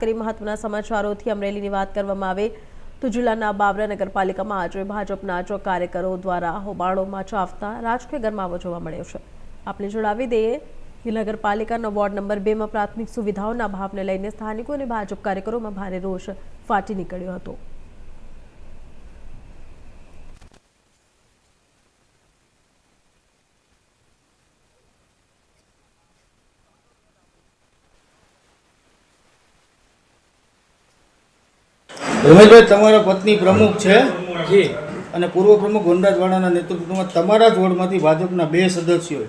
મહત્વના સમાચારોથી અમરેલીની વાત કરવામાં આવે તો જિલ્લાના બાબરા નગરપાલિકામાં આજે ભાજપના કાર્યકરો દ્વારા હોબાળો મચાવતા રાજકીય ગરમાવો જોવા મળ્યો છે। આપણે જણાવી દઈએ કે નગરપાલિકાના વોર્ડ નંબર 2 માં પ્રાથમિક સુવિધાઓના અભાવને લઈને સ્થાનિકો અને ભાજપ કાર્યકરોમાં ભારે રોષ ફાટી નીકળ્યો હતો। રમેશભાઈ, તમારા પત્ની પ્રમુખ છે જી અને પૂર્વ પ્રમુખ વનરાજવાડાના નેતૃત્વમાં તમારા જ વોર્ડમાંથી ભાજપના 2 સદસ્યોએ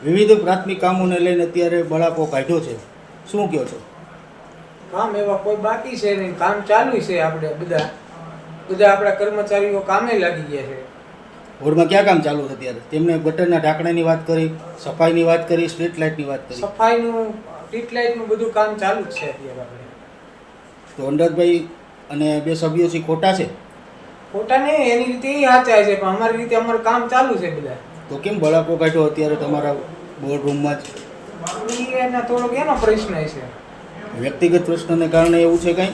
વિવિધ પ્રાથમિક કામોને લઈને અત્યારે બળાપો કાઢ્યો છે। શું કહો છો? કામ એવા કોઈ બાકી છે નહીં, કામ ચાલુ છે। આપણે બધા આપણા કર્મચારીઓ કામે લાગી ગયા છે। વોર્ડમાં ક્યાં કામ ચાલુ છે અત્યારે? તેમને ગટરના ઢાંકણાની વાત કરી, સફાઈની વાત કરી, સ્ટ્રીટ લાઇટની વાત કરી। સફાઈનું, સ્ટ્રીટ લાઇટનું બધું કામ ચાલુ જ છે અત્યારે। આપણે તો વનરાજભાઈ અને 2 સભ્યો છે ખોટા છે? ખોટા નહીં, એની રીતે એ સાચા છે, પણ અમારી રીતે અમારું કામ ચાલુ છે બધા। તો કેમ બળાપો કાઢ્યો અત્યારે તમારા બોર્ડ રૂમમાં જ? એના થોડોક એનો પ્રશ્ન છે, વ્યક્તિગત પ્રશ્નને કારણે એવું છે કંઈ?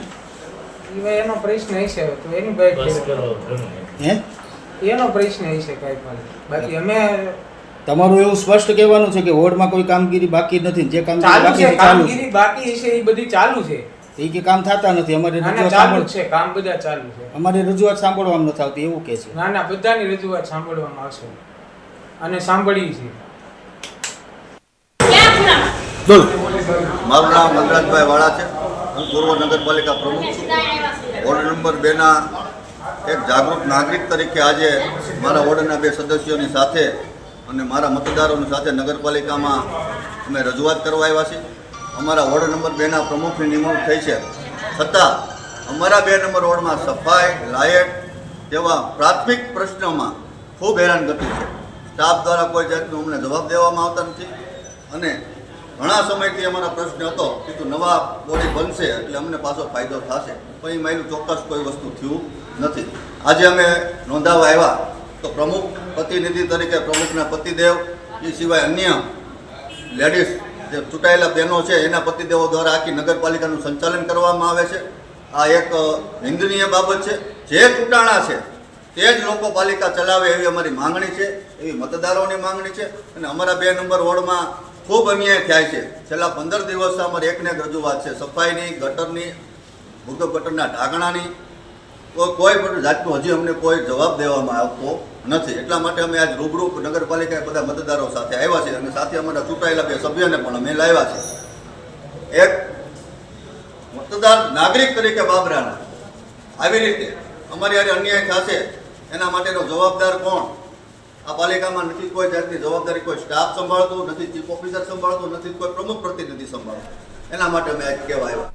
એનો પ્રશ્ન છે, તો એની બાઈક હે એનો પ્રશ્ન છે કાંઈ પણ। બાકી અમે તમારું એવું સ્પષ્ટ કહેવાનું છે કે વોર્ડમાં કોઈ કામગીરી બાકી નથી, જે કામગીરી બાકી છે કામગીરી બાકી છે એ બધી ચાલુ છે। એ કે કામ થતા નથી, અમારી રજૂઆત ચાલુ છે, કામ બધા ચાલુ છે। અમારી રજૂઆત સાંભળવામાં નથી આવતી એવું કહે છે। ના, બધાની રજૂઆત સાંભળવામાં આવશે અને સાંભળી છે। મારું નામ વનરાજભાઈ વાળા છે। હું પૂર્વ નગરપાલિકા પ્રમુખ છું। વોર્ડ નંબર 2ના એક જાગૃત નાગરિક તરીકે આજે મારા વોર્ડના 2 સદસ્યોની સાથે અને મારા મતદારોની સાથે નગરપાલિકામાં અમે રજૂઆત કરવા આવ્યા છીએ। અમારા વોર્ડ નંબર 2ના પ્રમુખની નિમણૂક થઈ છે, છતાં અમારા 2 નંબર વોર્ડમાં સફાઈ, લાઇટ જેવા પ્રાથમિક પ્રશ્નોમાં ખૂબ હેરાનગતિ છે। સ્ટાફ દ્વારા કોઈ જાતનો અમને જવાબ દેવામાં આવતા નથી અને ઘણા સમયથી અમારો પ્રશ્ન હતો કે નવા બોડી બનશે એટલે અમને પાછો ફાયદો થશે, પણ એ માયલું ચોક્કસ કોઈ વસ્તુ થયું નથી। આજે અમે નોંધાવા આવ્યા તો પ્રમુખ પ્રતિનિધિ તરીકે પ્રમુખના પતિદેવ, એ સિવાય અન્ય લેડીઝ જે ચૂંટાયેલા બહેનો છે એના પતિદેવો દ્વારા આખી નગરપાલિકાનું સંચાલન કરવામાં આવે છે। આ એક નિંદનીય બાબત છે। જે ચૂંટાણા છે તે જ લોકો પાલિકા ચલાવે એવી અમારી માંગણી છે, એવી મતદારોની માંગણી છે। અને અમારા 2 નંબર વોર્ડમાં ખૂબ અન્યાય થાય છે। છેલ્લા 15 દિવસથી અમારી એકને એક રજૂઆત છે, સફાઈની, ગટરની, ભૂગર્ભ ગટરના ઢાંકણાની। કોઈ પણ જાતનો હજી અમને કોઈ જવાબ દેવામાં આવતો નથી। એટલા માટે અમે આજ રૂબરૂ નગરપાલિકાએ બધા મતદારો સાથે આવ્યા છે અને સાથે અમારા ચૂંટાયેલા 2 સભ્યોને પણ અમે લાવ્યા છે। એક મતદાર નાગરિક તરીકે બાબરાના આવી રીતે અમારી આજે અન્યાય થશે એના માટેનો જવાબદાર કોણ? આ પાલિકામાં નથી કોઈ જાતની જવાબદારી કોઈ સ્ટાફ સંભાળતું નથી, ચીફ ઓફિસર સંભાળતું નથી, કોઈ પ્રમુખ પ્રતિનિધિ સંભાળતું। એના માટે અમે આજ કહેવા આવ્યા।